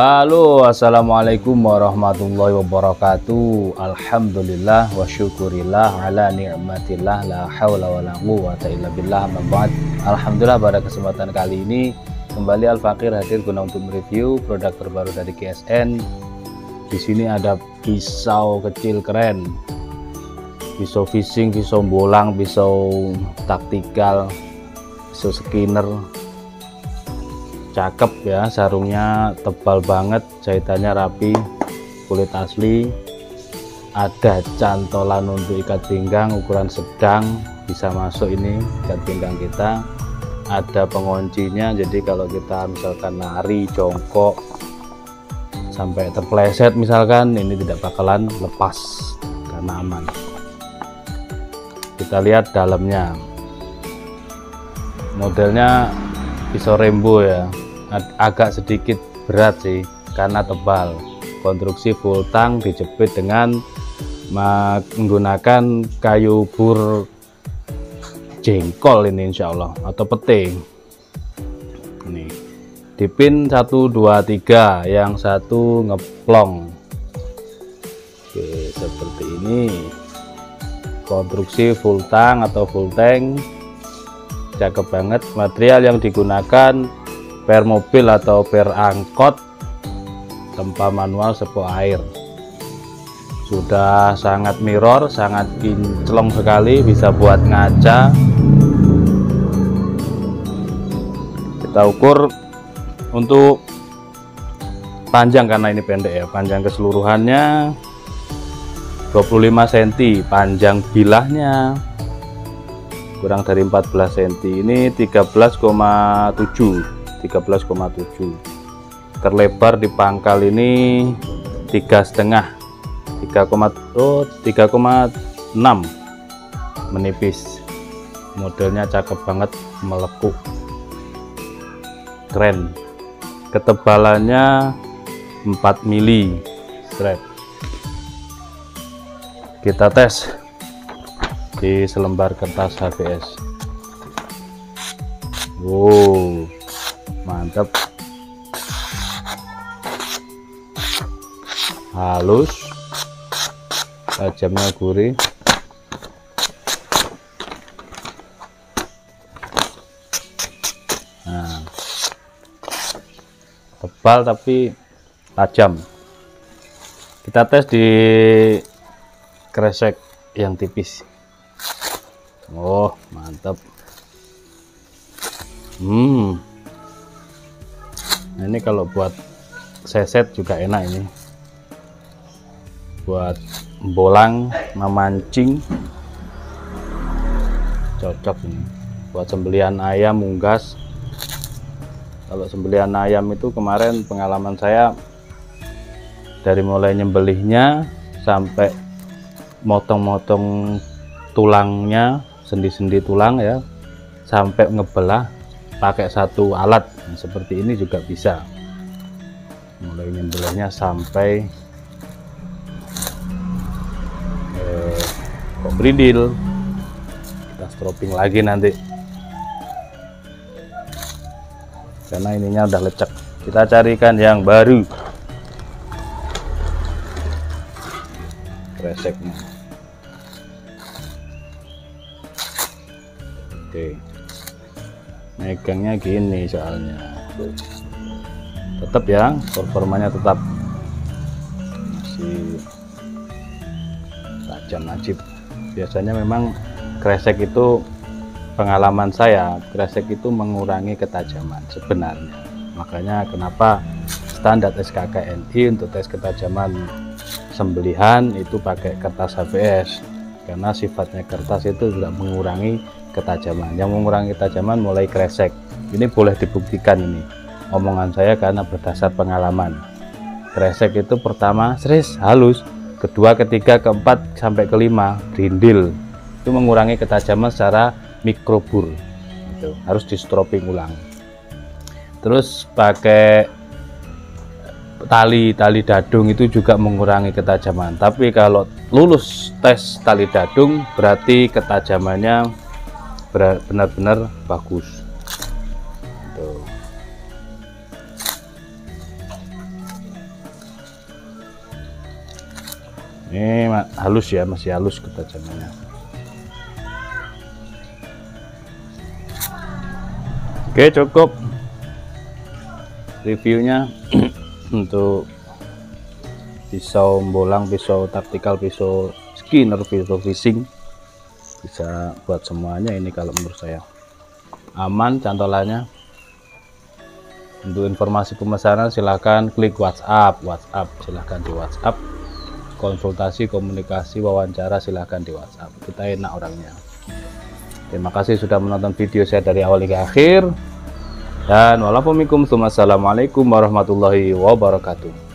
Halo, assalamualaikum warahmatullahi wabarakatuh. Alhamdulillah wa syukurillah ala ni'matillah, la hawla wa la quwwata illa billah, amma ba'd. Alhamdulillah, pada kesempatan kali ini kembali Al Fakir hadir guna untuk mereview produk terbaru dari KSN. Di sini ada pisau kecil keren, pisau fishing, pisau bolang, pisau taktikal, pisau skinner. Cakep ya, sarungnya tebal banget, jahitannya rapi, kulit asli, ada cantolan untuk ikat pinggang ukuran sedang, bisa masuk ini ikat pinggang kita, ada penguncinya, jadi kalau kita misalkan lari jongkok sampai terpleset misalkan, ini tidak bakalan lepas karena aman. Kita lihat dalamnya, modelnya pisau Rembo ya, agak sedikit berat sih karena tebal. Konstruksi full tang, dijepit dengan menggunakan kayu bur jengkol ini insya Allah, atau pete. Ini dipin 1 2 3, yang satu ngeplong. Oke, seperti ini. Konstruksi full tang atau full tank, cakep banget. Material yang digunakan per mobil atau per angkot, tempa manual sepo air. Sudah sangat mirror, sangat kinclong sekali, bisa buat ngaca. Kita ukur untuk panjang, karena ini pendek ya, panjang keseluruhannya 25 cm, panjang bilahnya kurang dari 14 cm, ini 13,7, terlebar di pangkal ini 3,6, menipis. Modelnya cakep banget, melekuk, keren. Ketebalannya 4 mili strap. Kita tes di selembar kertas HVS. Wow, mantap, halus, tajamnya gurih. Nah, tebal tapi tajam. Kita tes di kresek yang tipis. Oh, mantap. Nah, ini kalau buat seset juga enak, ini buat bolang, memancing cocok ini. Buat sembelihan ayam, unggas. Kalau sembelihan ayam itu kemarin pengalaman saya, dari mulai nyembelihnya sampai motong-motong tulangnya, sendi-sendi tulang ya, sampai ngebelah pakai satu alat. Nah, seperti ini juga bisa, mulai nyembelihnya sampai komprindil. Kita stropping lagi nanti karena ininya udah lecek. Kita carikan yang baru, kreseknya. Oke, megangnya gini soalnya, tetap ya, performanya tetap masih tajam najib. Biasanya memang kresek itu, pengalaman saya, kresek itu mengurangi ketajaman sebenarnya. Makanya kenapa standar SKKNI untuk tes ketajaman sembelihan itu pakai kertas HVS, karena sifatnya kertas itu tidak mengurangi ketajaman. Yang mengurangi ketajaman mulai kresek. Ini boleh dibuktikan, ini omongan saya karena berdasar pengalaman. Kresek itu pertama seris halus, kedua, ketiga, keempat sampai kelima brindil. Itu mengurangi ketajaman secara mikrobur. Itu harus di stropping ulang. Terus pakai tali dadung itu juga mengurangi ketajaman. Tapi kalau lulus tes tali dadung berarti ketajamannya benar-benar bagus. Tuh. Ini halus ya, masih halus ketajamannya. Oke, cukup reviewnya untuk pisau bolang, pisau taktikal, pisau skinner, pisau fishing. Bisa buat semuanya ini kalau menurut saya. Aman cantolannya. Untuk informasi pemesanan silahkan klik WhatsApp, silahkan di WhatsApp. Konsultasi, komunikasi, wawancara silahkan di WhatsApp. Kita enak orangnya. Terima kasih sudah menonton video saya dari awal hingga akhir. Dan wassalamualaikum warahmatullahi wabarakatuh.